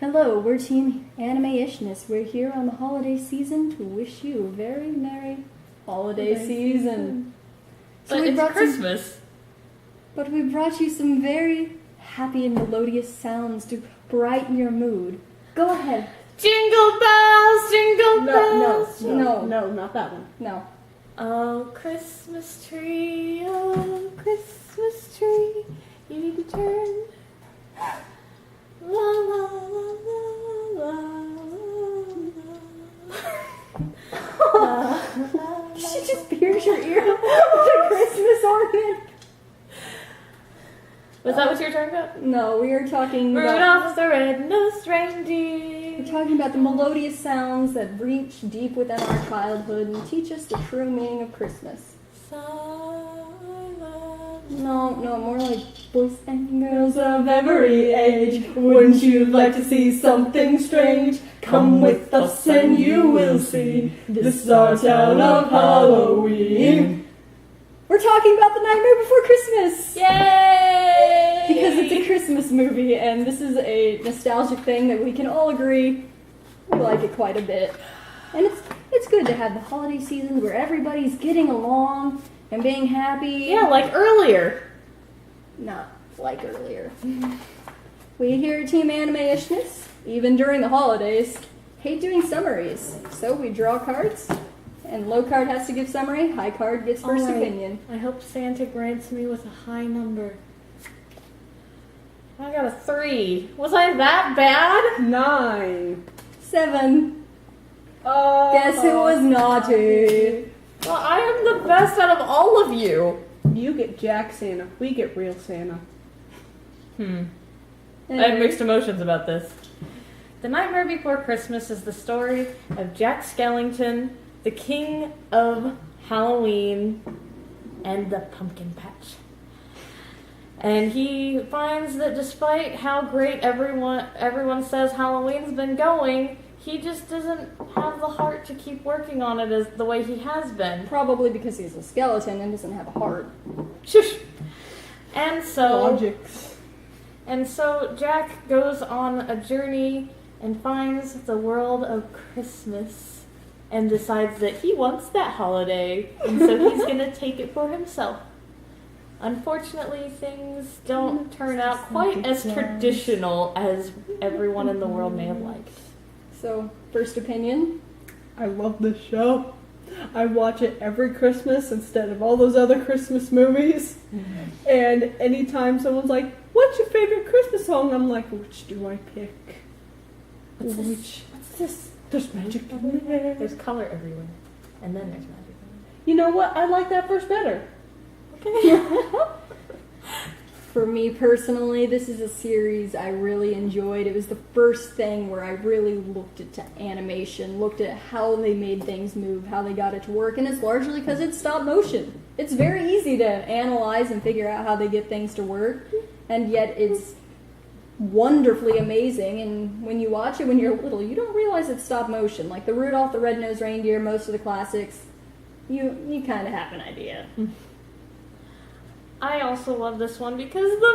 Hello, we're Team Animeishness. We're here on the holiday season to wish you a very merry holiday season. But it's Christmas. But we brought you some very happy and melodious sounds to brighten your mood. Go ahead. Jingle bells, jingle bells. No, not that one. No. Oh, Christmas tree, you need to turn. La la la la la la. You should just pierce your ear with a Christmas ornament. Was that what you were talking about? No, we are talking about... Rudolph the Red-Nosed Reindeer. We're talking about the melodious sounds that reach deep within our childhood and teach us the true meaning of Christmas. No, more like boys and girls of every age. Wouldn't you like to see something strange? Come with us and you will see. This is our town of Halloween. We're talking about The Nightmare Before Christmas! Yay! Because it's a Christmas movie, and this is a nostalgic thing that we can all agree we like it quite a bit. And it's good to have the holiday season where everybody's getting along and being happy. Yeah, like earlier. Not like earlier. We here at Team Animeishness, even during the holidays, hate doing summaries. So we draw cards, and low card has to give summary, high card gets first opinion. I hope Santa grants me with a high number. I got a 3. Was I that bad? 9. 7. Oh. Guess who was naughty? Well, I am the best out of all of you. You get Jack Santa. We get real Santa. I have mixed emotions about this. The Nightmare Before Christmas is the story of Jack Skellington, the king of Halloween and the pumpkin patch. And he finds that despite how great everyone says Halloween's been going, he just doesn't have the heart to keep working on it as the way he has been. Probably because he's a skeleton and doesn't have a heart. Shush! And so... Logics. And so Jack goes on a journey and finds the world of Christmas and decides that he wants that holiday, and so he's going to take it for himself. Unfortunately, things don't turn out quite as traditional as everyone in the world may have liked. So, first opinion? I love this show. I watch it every Christmas instead of all those other Christmas movies. Mm-hmm. And anytime someone's like, "What's your favorite Christmas song?" I'm like, which do I pick? What's this? There's magic in there. There's color everywhere. And then there's magic everywhere. You know what? I like that verse better. For me personally, this is a series I really enjoyed. It was the first thing where I really looked at animation, looked at how they made things move, how they got it to work, and it's largely because it's stop motion. It's very easy to analyze and figure out how they get things to work, and yet it's wonderfully amazing. And when you watch it when you're little, you don't realize it's stop motion. Like the Rudolph the Red-Nosed Reindeer, most of the classics, you kind of have an idea. I also love this one because the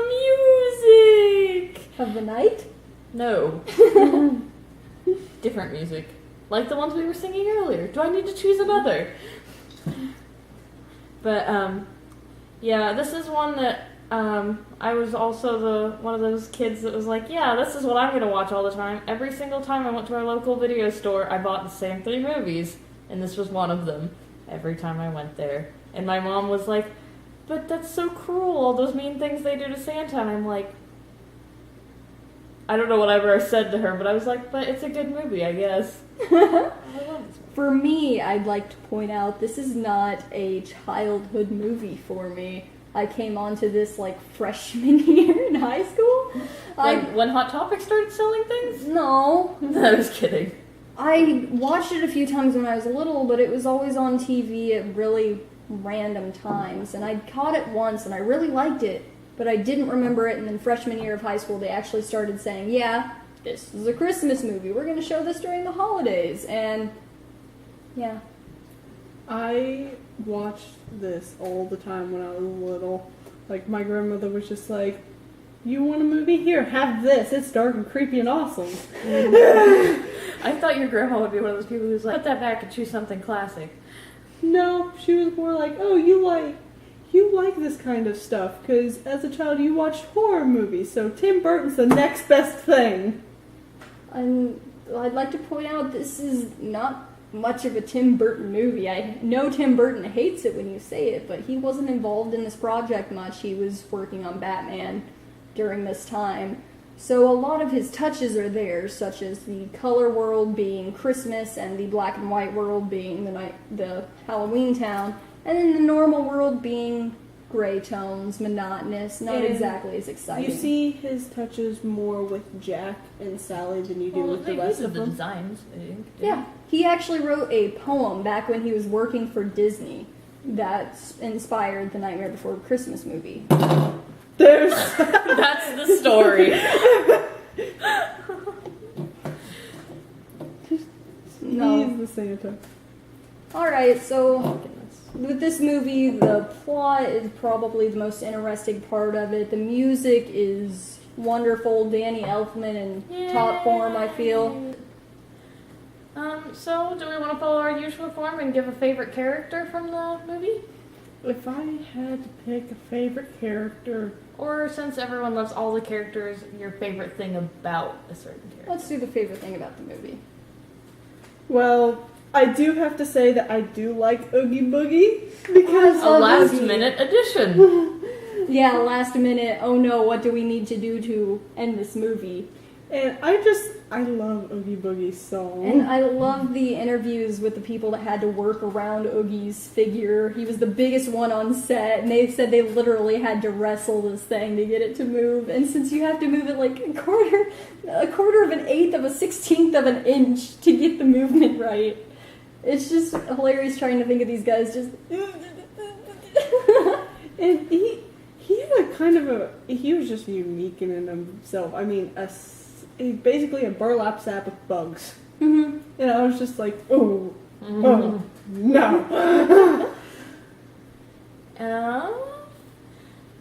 music! Of the night? No. Different music. Like the ones we were singing earlier. Do I need to choose another? But, yeah, this is one that, I was also one of those kids that was like, yeah, this is what I'm gonna watch all the time. Every single time I went to our local video store, I bought the same 3 movies, and this was one of them. Every time I went there. And my mom was like, "But that's so cruel, all those mean things they do to Santa." And I'm like, I don't know whatever I said to her, but I was like, but it's a good movie, I guess. I love this movie. For me, I'd like to point out, this is not a childhood movie for me. I came onto this, like, freshman year in high school. When Hot Topic started selling things? No. I was kidding. I watched it a few times when I was little, but it was always on TV at really random times, and I caught it once and I really liked it, but I didn't remember it. And then freshman year of high school they actually started saying, yeah, this is a Christmas movie, we're going to show this during the holidays. And yeah, I watched this all the time when I was little. Like, my grandmother was just like, You want a movie? Here, have this. It's dark and creepy and awesome. I thought your grandma would be one of those people who's like, put that back and choose something classic. No, she was more like, oh, you like this kind of stuff, because as a child you watched horror movies, so Tim Burton's the next best thing. I'd like to point out this is not much of a Tim Burton movie. I know Tim Burton hates it when you say it, but he wasn't involved in this project much. He was working on Batman during this time. So a lot of his touches are there, such as the color world being Christmas and the black and white world being the Halloween town, and then the normal world being gray tones, monotonous, not exactly as exciting. You see his touches more with Jack and Sally than you do with the rest of the them. designs, I think. Yeah, he actually wrote a poem back when he was working for Disney that inspired the Nightmare Before Christmas movie. That's the story. No. He's the Santa. Alright, so with this movie, the plot is probably the most interesting part of it. The music is wonderful. Danny Elfman in top form, I feel. So do we want to follow our usual form and give a favorite character from the movie? If I had to pick a favorite character... Or since everyone loves all the characters, your favorite thing about a certain character? Let's do the favorite thing about the movie. Well, I do have to say that I do like Oogie Boogie, because... A last-minute addition! Yeah, last minute, oh no, what do we need to do to end this movie? And I love Oogie Boogie's song. And I love the interviews with the people that had to work around Oogie's figure. He was the biggest one on set, and they said they literally had to wrestle this thing to get it to move. And since you have to move it like a quarter of an eighth of a 16th of an inch to get the movement right, it's just hilarious trying to think of these guys just... And he had a kind of he was just unique in and of himself. I mean, basically a burlap sack with bugs. Mm-hmm. And I was just like, oh, no.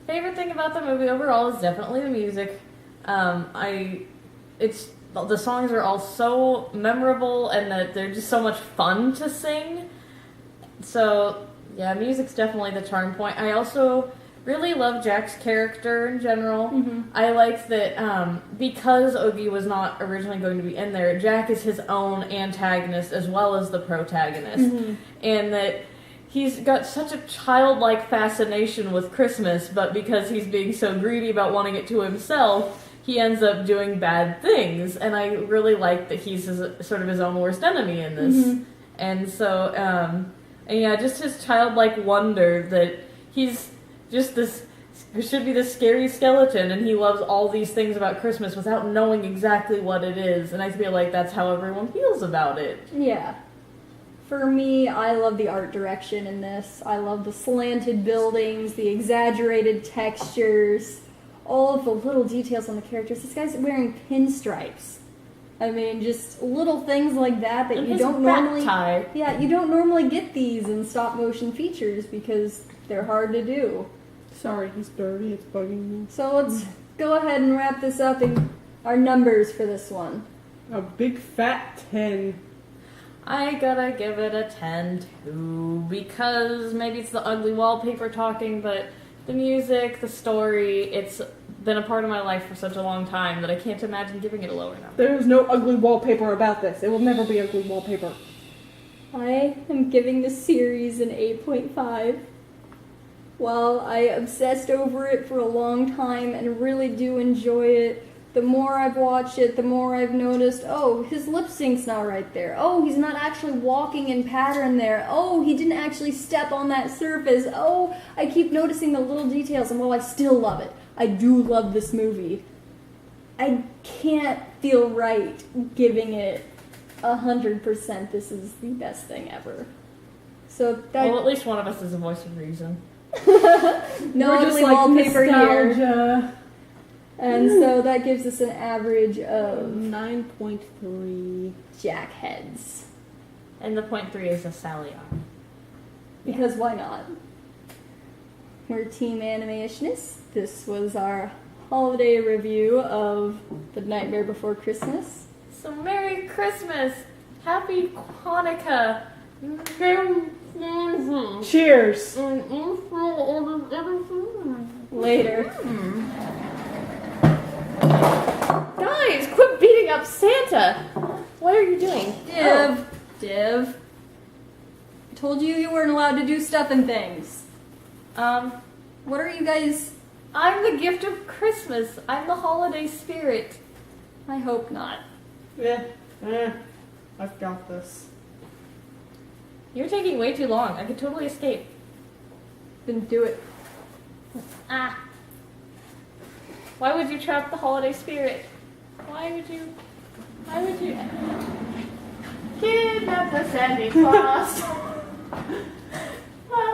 Favorite thing about the movie overall is definitely the music. The songs are all so memorable and that they're just so much fun to sing. So yeah, music's definitely the charm point. I also really love Jack's character in general. Mm-hmm. I liked that because Oogie was not originally going to be in there, Jack is his own antagonist as well as the protagonist. Mm-hmm. And that he's got such a childlike fascination with Christmas, but because he's being so greedy about wanting it to himself, he ends up doing bad things. And I really like that he's sort of his own worst enemy in this. Mm-hmm. And so, and yeah, just his childlike wonder that he's just should be this scary skeleton, and he loves all these things about Christmas without knowing exactly what it is, and I feel like that's how everyone feels about it. Yeah. For me, I love the art direction in this. I love the slanted buildings, the exaggerated textures, all of the little details on the characters. This guy's wearing pinstripes. I mean, just little things like that And you his don't bat normally... tie. Yeah, you don't normally get these in stop-motion features because they're hard to do. Sorry, he's dirty. It's bugging me. So let's go ahead and wrap this up and our numbers for this one. A big fat 10. I gotta give it a 10 too, because maybe it's the ugly wallpaper talking, but the music, the story, it's been a part of my life for such a long time that I can't imagine giving it a lower number. There is no ugly wallpaper about this. It will never be ugly wallpaper. I am giving this series an 8.5. While I obsessed over it for a long time and really do enjoy it, the more I've watched it, the more I've noticed, oh, his lip sync's not right there. Oh, he's not actually walking in pattern there. Oh, he didn't actually step on that surface. Oh, I keep noticing the little details, and while I still love it, I do love this movie, I can't feel right giving it 100% this is the best thing ever. So that... Well, at least one of us is a voice of reason. No We're ugly just like wallpaper here. nostalgia. And so that gives us an average of 9.3. jack heads. And the 0.3 is a Sally R. Because why not? We're Team Animeishness. This was our holiday review of The Nightmare Before Christmas. So Merry Christmas, Happy Hanukkah. Cheers. Later. Guys, quit beating up Santa. What are you doing? Div. I told you you weren't allowed to do stuff and things. What are you guys... I'm the gift of Christmas. I'm the holiday spirit. I hope not. I've got this. You're taking way too long. I could totally escape. Then do it. Ah. Why would you trap the holiday spirit? Why would you kidnap the Santa Claus?